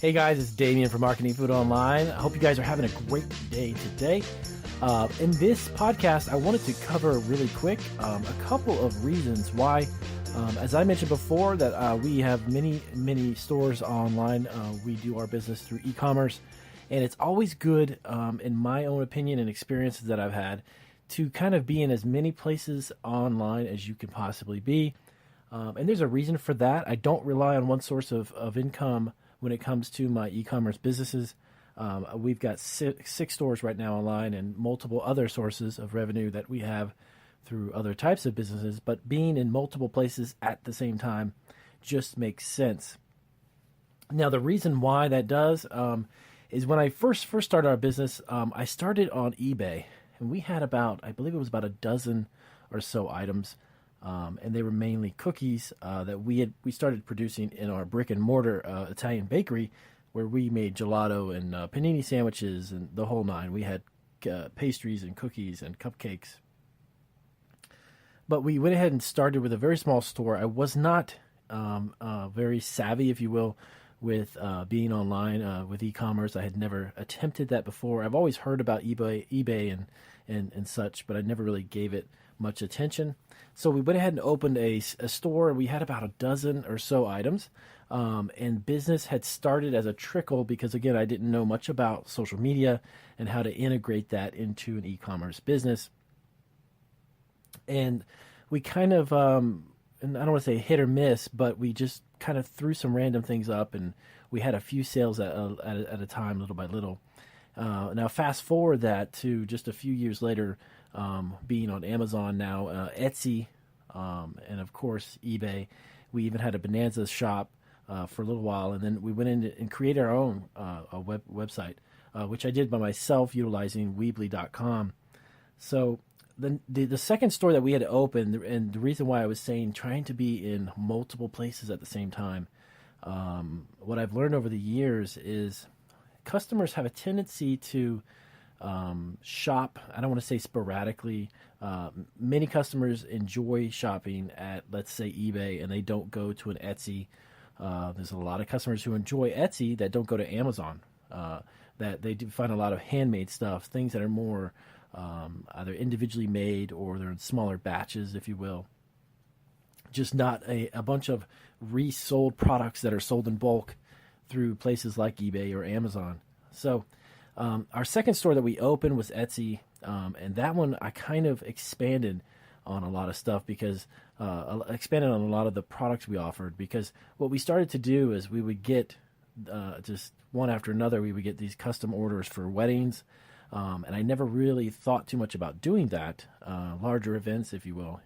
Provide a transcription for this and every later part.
Hey guys, it's Damien from Marketing Food Online. I hope you guys are having a great day today. In this podcast, I wanted to cover really quick a couple of reasons why, as I mentioned before, that we have many stores online. We do our business through e-commerce, and it's always good, in my own opinion and experiences that I've had, to kind of be in as many places online as you can possibly be. And there's a reason for that. I don't rely on one source of income when it comes to my e-commerce businesses. We've got six stores right now online and multiple other sources of revenue that we have through other types of businesses. But being in multiple places at the same time just makes sense. Now, the reason why that does is when I first started our business, I started on eBay. And we had I believe it was about a dozen or so items. And they were mainly cookies that we started producing in our brick and mortar Italian bakery, where we made gelato and panini sandwiches and the whole nine. We had pastries and cookies and cupcakes. But we went ahead and started with a very small store. I was not very savvy, if you will, with being online with e-commerce. I had never attempted that before. I've always heard about eBay and such, but I never really gave it much attention. So we went ahead and opened a store. We had about a dozen or so items, and business had started as a trickle because, again, I didn't know much about social media and how to integrate that into an e-commerce business. And we kind of, and I don't want to say hit or miss, but we just kind of threw some random things up, and we had a few sales at a time, little by little. Now, fast forward that to just a few years later, being on Amazon now, Etsy, and of course eBay. We even had a Bonanza shop for a little while, and then we went in and created our own website, which I did by myself utilizing Weebly.com. So the second store that we had to open, and the reason why I was saying trying to be in multiple places at the same time, what I've learned over the years is customers have a tendency to shop. I don't want to say sporadically. Many customers enjoy shopping at, let's say, eBay, and they don't go to an Etsy. There's a lot of customers who enjoy Etsy that don't go to Amazon. That they do find a lot of handmade stuff, things that are more either individually made or they're in smaller batches, if you will. Just not a bunch of resold products that are sold in bulk through places like eBay or Amazon. So our second store that we opened was Etsy, and that one I kind of expanded on a lot of stuff because expanded on a lot of the products we offered, because what we started to do is we would get just one after another, we would get these custom orders for weddings, and I never really thought too much about doing that, larger events, if you will,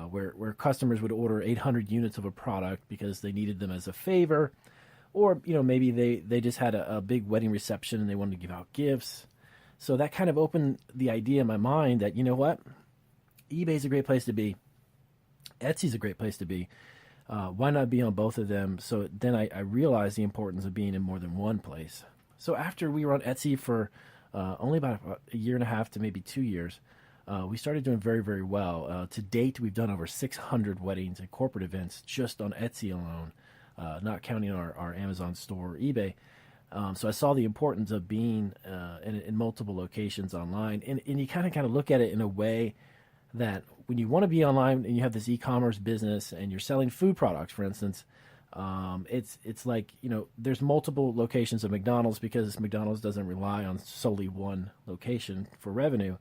where customers would order 800 units of a product because they needed them as a favor. Or, maybe they just had a big wedding reception and they wanted to give out gifts. So that kind of opened the idea in my mind that, you know what? eBay's a great place to be. Etsy's a great place to be. Why not be on both of them? So then I realized the importance of being in more than one place. So after we were on Etsy for only about a year and a half to maybe 2 years, we started doing very, very well. To date, we've done over 600 weddings and corporate events just on Etsy alone. Not counting our Amazon store or eBay. So I saw the importance of being in multiple locations online. And you kind of look at it in a way that when you want to be online and you have this e-commerce business and you're selling food products, for instance, it's like, there's multiple locations of McDonald's because McDonald's doesn't rely on solely one location for revenue.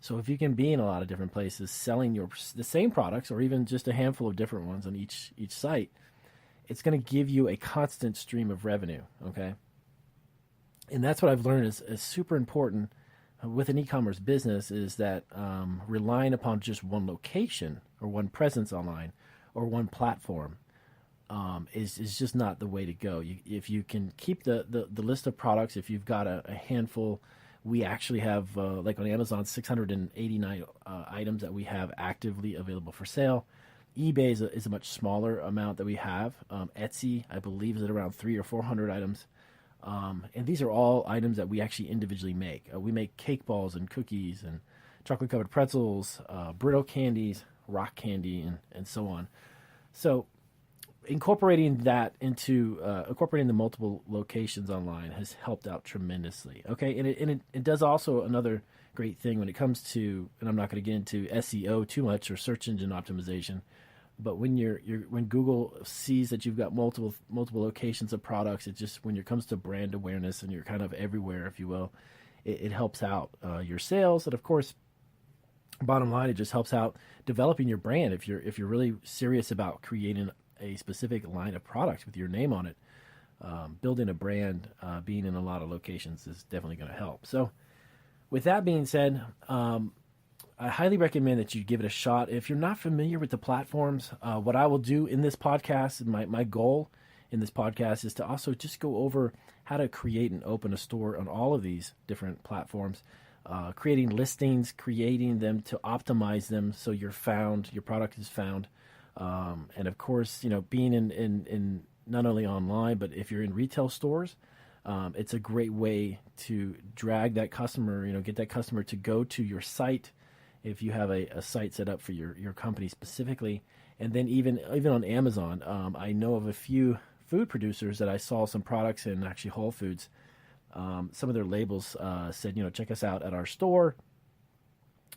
So if you can be in a lot of different places selling the same products or even just a handful of different ones on each site, it's going to give you a constant stream of revenue, okay? And that's what I've learned is super important with an e-commerce business, is that relying upon just one location or one presence online or one platform is just not the way to go. If you can keep the list of products, if you've got a handful, we actually have, like on Amazon, 689 items that we have actively available for sale. eBay is a much smaller amount that we have. Etsy, I believe, is at around 300 or 400 items. And these are all items that we actually individually make. We make cake balls and cookies and chocolate-covered pretzels, brittle candies, rock candy, and so on. So incorporating that into incorporating the multiple locations online has helped out tremendously. Okay, and it does also another great thing when it comes to, and I'm not going to get into SEO too much, or search engine optimization, but when when Google sees that you've got multiple locations of products, it just, when it comes to brand awareness and you're kind of everywhere, if you will, it helps out your sales. And of course, bottom line, it just helps out developing your brand. If you're really serious about creating a specific line of products with your name on it, building a brand, being in a lot of locations is definitely going to help. So with that being said, I highly recommend that you give it a shot. If you're not familiar with the platforms, what I will do in this podcast, my goal in this podcast is to also just go over how to create and open a store on all of these different platforms, creating listings, creating them to optimize them so you're found, your product is found. And of course, being in not only online, but if you're in retail stores, it's a great way to drag that customer, get that customer to go to your site if you have a site set up for your company specifically. And then even on Amazon, I know of a few food producers that I saw some products in, actually Whole Foods. Some of their labels said, check us out at our store.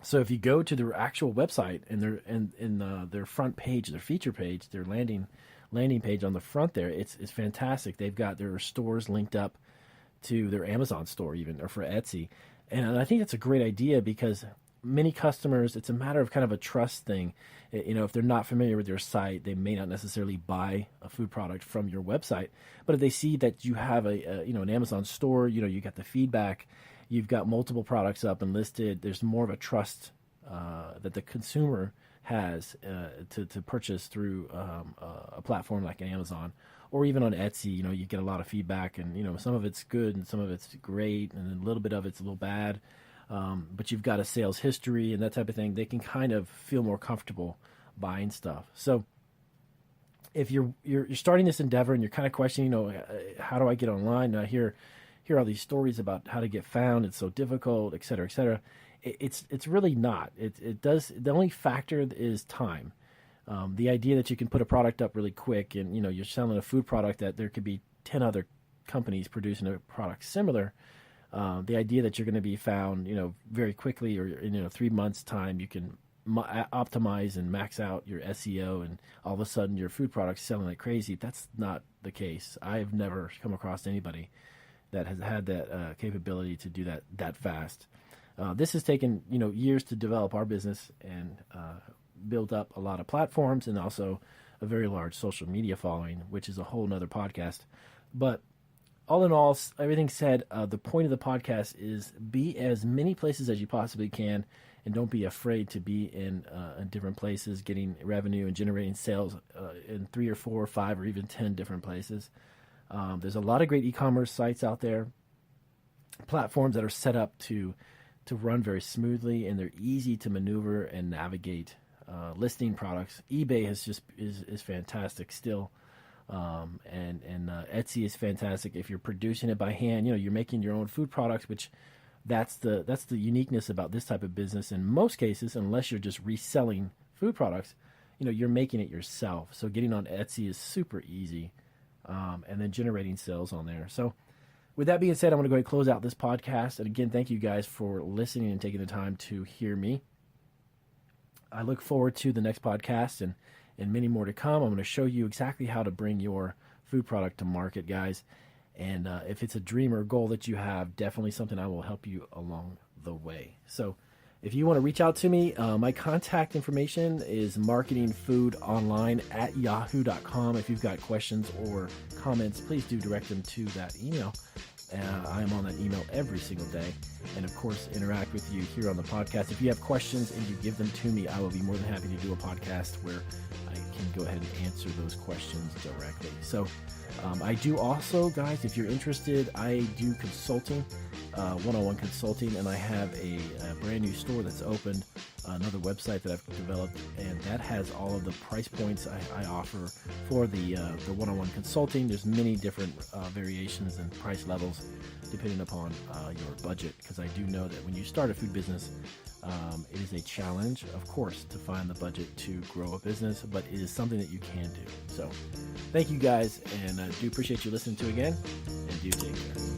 So if you go to their actual website and their front page, their feature page, their landing page on the front there, it's fantastic. They've got their stores linked up to their Amazon store even, or for Etsy. And I think that's a great idea because many customers, it's a matter of kind of a trust thing. If they're not familiar with your site, they may not necessarily buy a food product from your website. But if they see that you have an Amazon store, you got the feedback, you've got multiple products up and listed, there's more of a trust that the consumer has to purchase through a platform like Amazon, or even on Etsy. You get a lot of feedback, and some of it's good and some of it's great, and a little bit of it's a little bad. But you've got a sales history and that type of thing. They can kind of feel more comfortable buying stuff. So if you're starting this endeavor and you're kind of questioning, how do I get online? And I hear all these stories about how to get found. It's so difficult, et cetera, et cetera. It's really not. The only factor is time. The idea that you can put a product up really quick and, you're selling a food product that there could be 10 other companies producing a product similar. The idea that you're going to be found, very quickly, or in 3 months' time, you can optimize and max out your SEO, and all of a sudden your food product's selling like crazy. That's not the case. I've never come across anybody that has had that capability to do that fast. This has taken years to develop our business and build up a lot of platforms, and also a very large social media following, which is a whole nother podcast. But all in all, everything said, the point of the podcast is be as many places as you possibly can, and don't be afraid to be in different places, getting revenue and generating sales in 3 or 4 or 5 or even 10 different places. There's a lot of great e-commerce sites out there, platforms that are set up to run very smoothly, and they're easy to maneuver and navigate. Listing products, eBay is fantastic still. And Etsy is fantastic if you're producing it by hand. You're making your own food products, which that's the uniqueness about this type of business. In most cases, unless you're just reselling food products, you're making it yourself. So getting on Etsy is super easy, and then generating sales on there. So with that being said, I'm going to go ahead and close out this podcast. And again, thank you guys for listening and taking the time to hear me. I look forward to the next podcast and many more to come. I'm going to show you exactly how to bring your food product to market, guys. And if it's a dream or a goal that you have, definitely something I will help you along the way. So if you want to reach out to me, my contact information is marketingfoodonline@yahoo.com. If you've got questions or comments, please do direct them to that email. I am on that email every single day, and of course interact with you here on the podcast. If you have questions and you give them to me, I will be more than happy to do a podcast where I can go ahead and answer those questions directly. So I do also, guys, if you're interested, I do consulting, one-on-one consulting, and I have a brand new store that's opened, another website that I've developed, and that has all of the price points I offer for the one-on-one consulting. There's many different variations and price levels depending upon your budget, because I do know that when you start a food business, it is a challenge, of course, to find the budget to grow a business, but it is something that you can do. So Thank you guys, and I do appreciate you listening to again, and do take care.